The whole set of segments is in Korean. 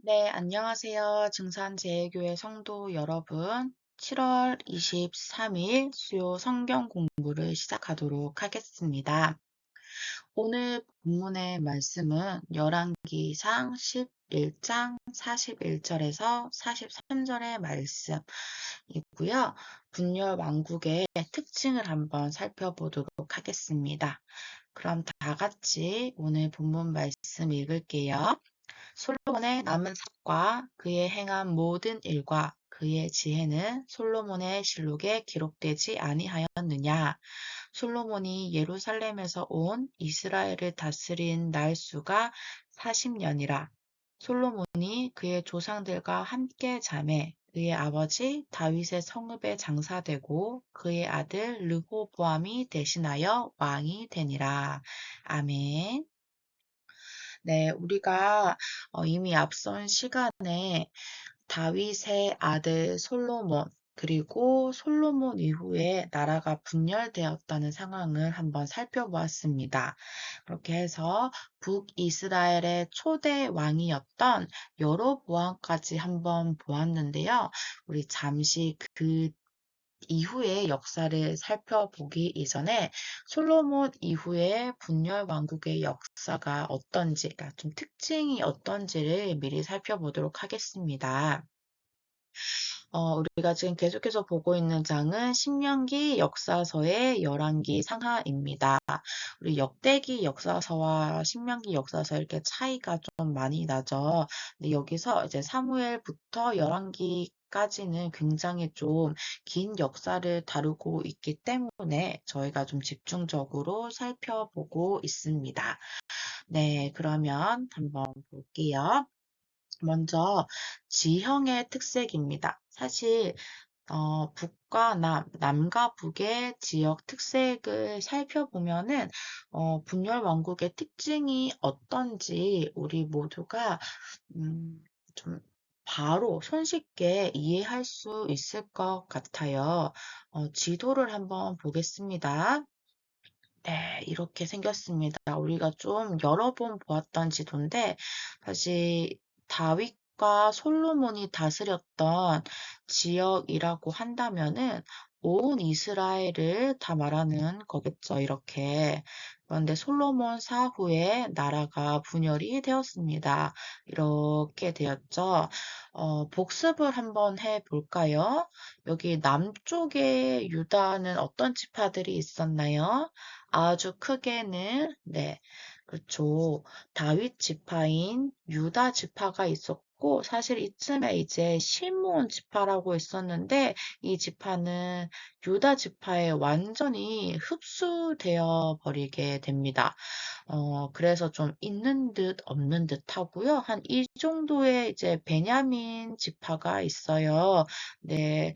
네, 안녕하세요. 증산제일교회 성도 여러분. 7월 23일 수요 성경 공부를 시작하도록 하겠습니다. 오늘 본문의 말씀은 열왕기상 11장 41절에서 43절의 말씀이고요. 분열 왕국의 특징을 한번 살펴보도록 하겠습니다. 그럼 다 같이 오늘 본문 말씀 읽을게요. 솔로몬의 남은 삭과 그의 행한 모든 일과 그의 지혜는 솔로몬의 실록에 기록되지 아니하였느냐? 솔로몬이 예루살렘에서 온 이스라엘을 다스린 날수가 40년이라. 솔로몬이 그의 조상들과 함께 자매 그의 아버지 다윗의 성읍에 장사되고 그의 아들 르호보암이 대신하여 왕이 되니라. 아멘. 네, 우리가 이미 앞선 시간에 다윗의 아들 솔로몬, 그리고 솔로몬 이후에 나라가 분열되었다는 상황을 한번 살펴보았습니다. 그렇게 해서 북이스라엘의 초대 왕이었던 여로보암까지 한번 보았는데요. 우리 잠시 그 이후의 역사를 살펴보기 이전에 솔로몬 이후의 분열 왕국의 역사가 어떤지, 그러니까 좀 특징이 어떤지를 미리 살펴보도록 하겠습니다. 우리가 지금 계속해서 보고 있는 장은 신명기 역사서의 열왕기 상하입니다. 우리 역대기 역사서와 신명기 역사서 이렇게 차이가 좀 많이 나죠. 근데 여기서 이제 사무엘부터 열왕기까지는 굉장히 좀 긴 역사를 다루고 있기 때문에 저희가 좀 집중적으로 살펴보고 있습니다. 네, 그러면 한번 볼게요. 먼저 지형의 특색입니다. 사실 북과 남과 북의 지역 특색을 살펴보면은 분열 왕국의 특징이 어떤지 우리 모두가 좀 바로 손쉽게 이해할 수 있을 것 같아요. 지도를 한번 보겠습니다. 네, 이렇게 생겼습니다. 우리가 좀 여러 번 보았던 지도인데, 사실 다윗과 솔로몬이 다스렸던 지역이라고 한다면은 온 이스라엘을 다 말하는 거겠죠, 이렇게. 그런데 솔로몬 사후에 나라가 분열이 되었습니다. 이렇게 되었죠. 복습을 한번 해볼까요? 여기 남쪽에 유다는 어떤 지파들이 있었나요? 아주 크게는 네, 그렇죠. 다윗 지파인 유다 지파가 있었고 사실 이쯤에 이제 시므온 지파라고 있었는데 이 지파는 유다 지파에 완전히 흡수되어 버리게 됩니다. 그래서 좀 있는 듯 없는 듯 하고요. 한 이 정도의 이제 베냐민 지파가 있어요. 네.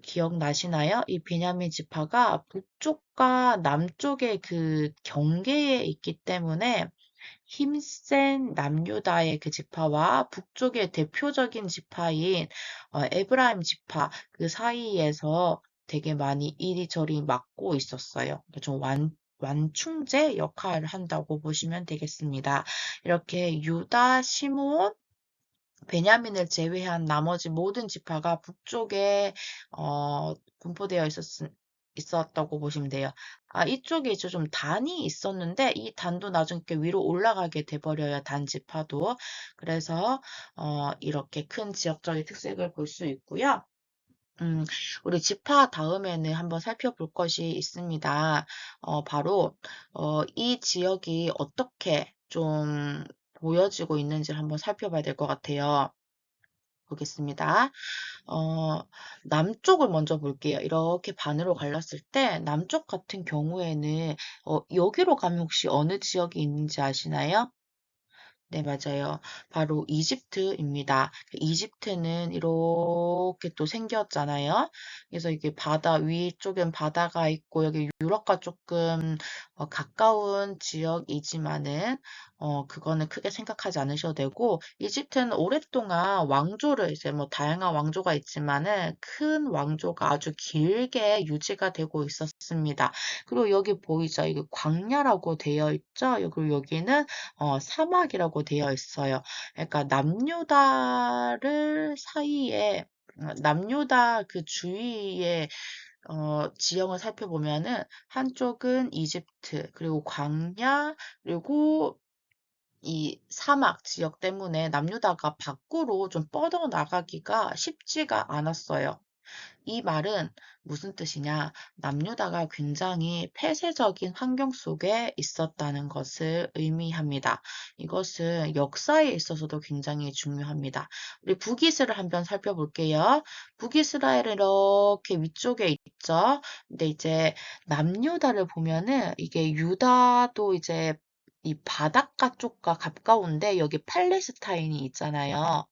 기억나시나요? 이 베냐민 지파가 북쪽과 남쪽의 그 경계에 있기 때문에 힘센 남유다의 그 지파와 북쪽의 대표적인 지파인 에브라임 지파 그 사이에서 되게 많이 이리저리 맡고 있었어요. 좀 완충제 역할을 한다고 보시면 되겠습니다. 이렇게 유다, 시므온, 베냐민을 제외한 나머지 모든 지파가 북쪽에 분포되어 있었다고 보시면 돼요. 이쪽에 이제 좀 단이 있었는데 이 단도 나중에 이렇게 위로 올라가게 돼버려요. 단 지파도. 그래서 이렇게 큰 지역적인 특색을 볼 수 있고요. 음, 우리 지파 다음에는 한번 살펴볼 것이 있습니다. 바로 이 지역이 어떻게 좀 보여지고 있는지를 한번 살펴봐야 될 것 같아요. 보겠습니다. 어, 남쪽을 먼저 볼게요. 이렇게 반으로 갈랐을 때 남쪽 같은 경우에는 여기로 가면 혹시 어느 지역이 있는지 아시나요? 네, 맞아요. 바로 이집트입니다. 이집트는 이렇게 또 생겼잖아요. 그래서 이게 바다 위쪽엔 바다가 있고 여기 유럽과 조금 가까운 지역이지만은 그거는 크게 생각하지 않으셔도 되고 이집트는 오랫동안 왕조를 이제 뭐 다양한 왕조가 있지만은 큰 왕조가 아주 길게 유지가 되고 있었습니다. 그리고 여기 보이죠? 이게 광야라고 되어 있죠? 그리고 여기는 사막이라고 되어 있어요. 그러니까 남유다를 사이에 남유다 그 주위에 지형을 살펴보면은 한쪽은 이집트, 그리고 광야, 그리고 이 사막 지역 때문에 남유다가 밖으로 좀 뻗어나가기가 쉽지가 않았어요. 이 말은 무슨 뜻이냐? 남유다가 굉장히 폐쇄적인 환경 속에 있었다는 것을 의미합니다. 이것은 역사에 있어서도 굉장히 중요합니다. 우리 북이스라엘 한번 살펴볼게요. 북이스라엘은 이렇게 위쪽에 있죠. 근데 이제 남유다를 보면은 이게 유다도 이제 이 바닷가 쪽과 가까운데 여기 팔레스타인이 있잖아요.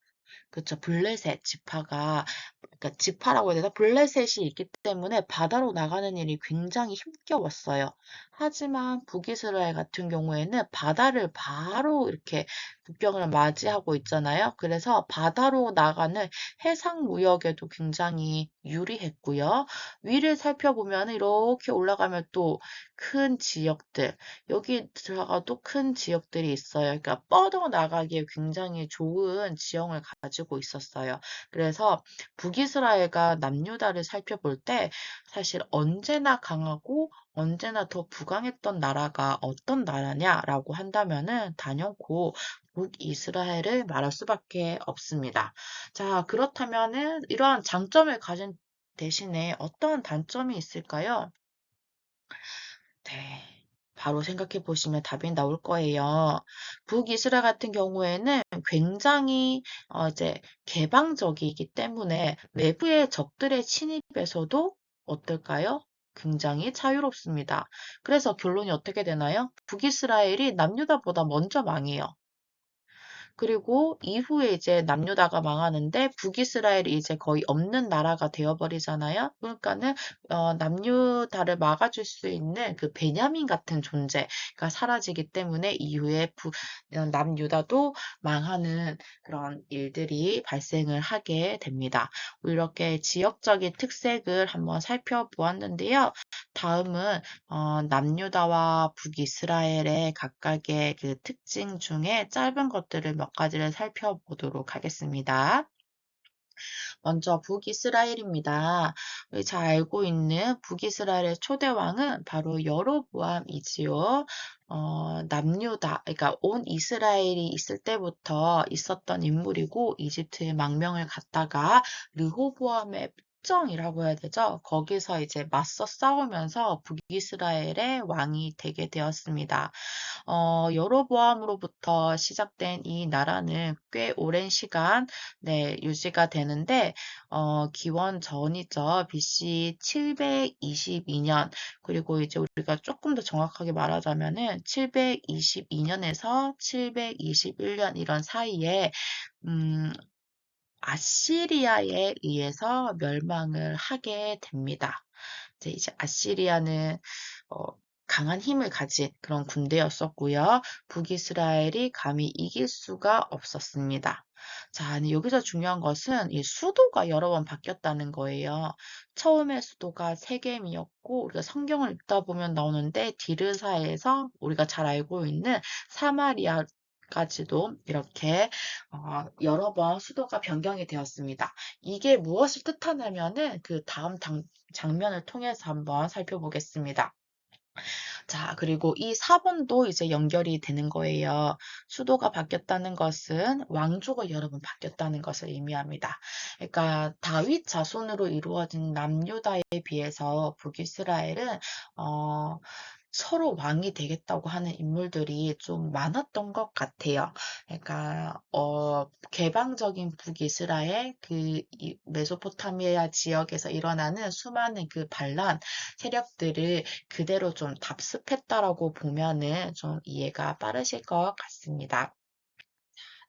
그쵸. 블레셋 지파가, 그러니까 지파라고 해야 되나? 블레셋이 있기 때문에 바다로 나가는 일이 굉장히 힘겨웠어요. 하지만 북이스라엘 같은 경우에는 바다를 바로 이렇게 국경을 맞이하고 있잖아요. 그래서 바다로 나가는 해상 무역에도 굉장히 유리했고요. 위를 살펴보면 이렇게 올라가면 또 큰 지역들, 여기 들어가도 큰 지역들이 있어요. 그러니까 뻗어나가기에 굉장히 좋은 지형을 가지고 있었어요. 그래서 북이스라엘과 남유다를 살펴볼 때 사실 언제나 강하고 언제나 더 부강했던 나라가 어떤 나라냐라고 한다면은 단연코 북이스라엘을 말할 수밖에 없습니다. 자, 그렇다면은 이러한 장점을 가진 대신에 어떤 단점이 있을까요? 네. 바로 생각해 보시면 답이 나올 거예요. 북이스라엘 같은 경우에는 굉장히 이제 개방적이기 때문에 외부의 적들의 침입에서도 어떨까요? 굉장히 자유롭습니다. 그래서 결론이 어떻게 되나요? 북이스라엘이 남유다보다 먼저 망해요. 그리고 이후에 이제 남유다가 망하는데 북이스라엘이 이제 거의 없는 나라가 되어버리잖아요. 그러니까는 남유다를 막아줄 수 있는 그 베냐민 같은 존재가 사라지기 때문에 이후에 남유다도 망하는 그런 일들이 발생을 하게 됩니다. 이렇게 지역적인 특색을 한번 살펴보았는데요. 다음은 남유다와 북이스라엘의 각각의 그 특징 중에 짧은 것들을 몇 가지를 살펴보도록 하겠습니다. 먼저 북이스라엘입니다. 우리 잘 알고 있는 북이스라엘의 초대 왕은 바로 여로보암이지요. 남유다, 그러니까 온 이스라엘이 있을 때부터 있었던 인물이고 이집트에 망명을 갔다가 르호보암의 국정이라고 해야 되죠. 거기서 이제 맞서 싸우면서 북이스라엘의 왕이 되게 되었습니다. 여로보암으로부터 시작된 이 나라는 꽤 오랜 시간 네, 유지가 되는데 기원 전이죠. BC 722년 그리고 이제 우리가 조금 더 정확하게 말하자면은 722년에서 721년 이런 사이에 음, 아시리아에 의해서 멸망을 하게 됩니다. 이제 아시리아는 어, 강한 힘을 가진 그런 군대였었고요. 북이스라엘이 감히 이길 수가 없었습니다. 자, 근데 여기서 중요한 것은 이 수도가 여러 번 바뀌었다는 거예요. 처음에 수도가 세겜이었고 우리가 성경을 읽다 보면 나오는데 디르사에서 우리가 잘 알고 있는 사마리아까지도 이렇게 여러 번 수도가 변경이 되었습니다. 이게 무엇을 뜻하냐면은 그 다음 장면을 통해서 한번 살펴보겠습니다. 자, 그리고 이 사본도 이제 연결이 되는 거예요. 수도가 바뀌었다는 것은 왕조가 여러 번 바뀌었다는 것을 의미합니다. 그러니까 다윗 자손으로 이루어진 남유다에 비해서 북이스라엘은 어, 서로 왕이 되겠다고 하는 인물들이 좀 많았던 것 같아요. 그러니까 개방적인 북이스라엘 이 메소포타미아 지역에서 일어나는 수많은 그 반란 세력들을 그대로 좀 답습했다라고 보면은 좀 이해가 빠르실 것 같습니다.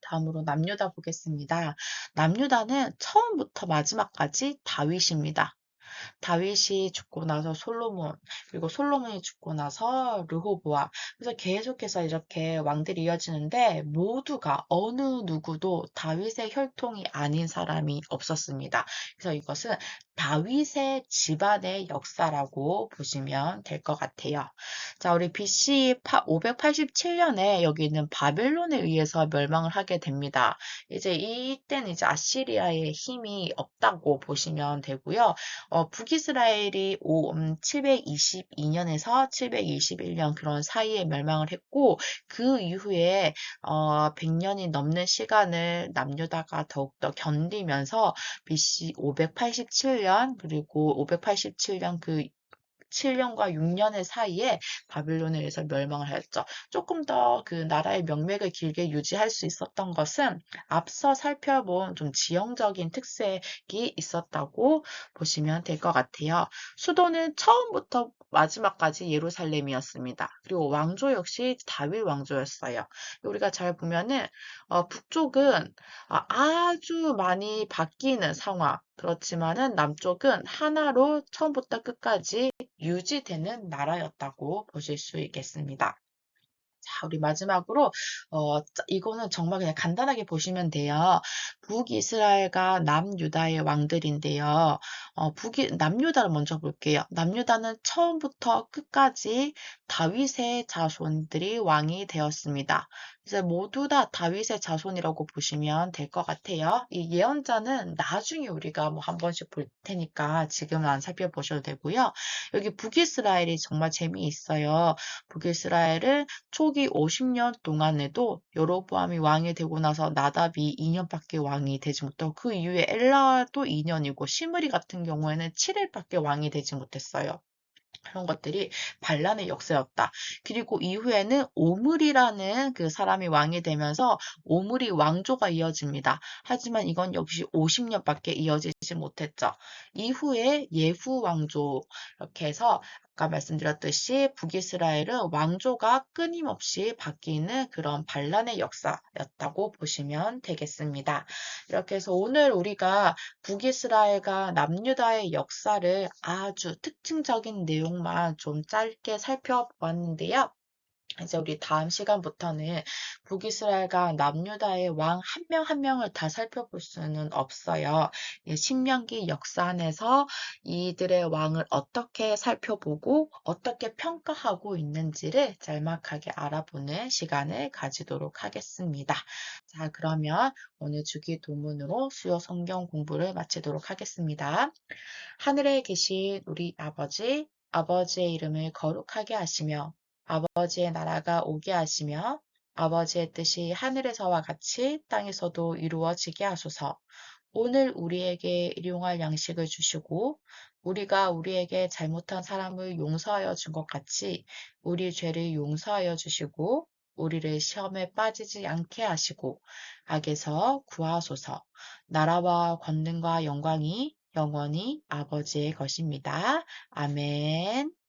다음으로 남유다 보겠습니다. 남유다는 처음부터 마지막까지 다윗입니다. 다윗이 죽고 나서 솔로몬, 그리고 솔로몬이 죽고 나서 르호보암. 그래서 계속해서 이렇게 왕들이 이어지는데 모두가 어느 누구도 다윗의 혈통이 아닌 사람이 없었습니다. 그래서 이것은 다윗의 집안의 역사라고 보시면 될 것 같아요. 자, 우리 BC 587년에 여기 있는 바벨론에 의해서 멸망을 하게 됩니다. 이제 이때는 이제 아시리아의 힘이 없다고 보시면 되고요. 북이스라엘이 722년에서 721년 그런 사이에 멸망을 했고, 그 이후에 100년이 넘는 시간을 남유다가 더욱더 견디면서 BC 587년 그리고 587년 그 7년과 6년의 사이에 바빌론에 의해서 멸망을 했죠. 조금 더 그 나라의 명맥을 길게 유지할 수 있었던 것은 앞서 살펴본 좀 지형적인 특색이 있었다고 보시면 될 것 같아요. 수도는 처음부터 마지막까지 예루살렘이었습니다. 그리고 왕조 역시 다윗 왕조였어요. 우리가 잘 보면은 북쪽은 아주 많이 바뀌는 상황. 그렇지만은 남쪽은 하나로 처음부터 끝까지 유지되는 나라였다고 보실 수 있겠습니다. 자, 우리 마지막으로, 이거는 정말 그냥 간단하게 보시면 돼요. 북이스라엘과 남유다의 왕들인데요. 남유다를 먼저 볼게요. 남유다는 처음부터 끝까지 다윗의 자손들이 왕이 되었습니다. 이제 모두 다 다윗의 자손이라고 보시면 될 것 같아요. 이 예언자는 나중에 우리가 뭐 한 번씩 볼 테니까 지금은 안 살펴보셔도 되고요. 여기 북이스라엘이 정말 재미있어요. 북이스라엘은 초기 50년 동안에도 여로보암이 왕이 되고 나서 나답이 2년밖에 왕이 되지 못하고 그 이후에 엘라도 2년이고 시므리 같은 경우에는 7일밖에 왕이 되지 못했어요. 그런 것들이 반란의 역사였다. 그리고 이후에는 오므리라는 그 사람이 왕이 되면서 오므리 왕조가 이어집니다. 하지만 이건 역시 50년밖에 이어지지 못했죠. 이후에 예후 왕조 이렇게 해서 아까 말씀드렸듯이 북이스라엘은 왕조가 끊임없이 바뀌는 그런 반란의 역사였다고 보시면 되겠습니다. 이렇게 해서 오늘 우리가 북이스라엘과 남유다의 역사를 아주 특징적인 내용만 좀 짧게 살펴보았는데요. 이제 우리 다음 시간부터는 북이스라엘과 남유다의 왕 한 명 한 명을 다 살펴볼 수는 없어요. 신명기 역사안에서 이들의 왕을 어떻게 살펴보고 어떻게 평가하고 있는지를 짤막하게 알아보는 시간을 가지도록 하겠습니다. 자, 그러면 오늘 주기 도문으로 수요 성경 공부를 마치도록 하겠습니다. 하늘에 계신 우리 아버지, 아버지의 이름을 거룩하게 하시며 아버지의 나라가 오게 하시며 아버지의 뜻이 하늘에서와 같이 땅에서도 이루어지게 하소서. 오늘 우리에게 일용할 양식을 주시고 우리가 우리에게 잘못한 사람을 용서하여 준 것 같이 우리 죄를 용서하여 주시고 우리를 시험에 빠지지 않게 하시고 악에서 구하소서. 나라와 권능과 영광이 영원히 아버지의 것입니다. 아멘.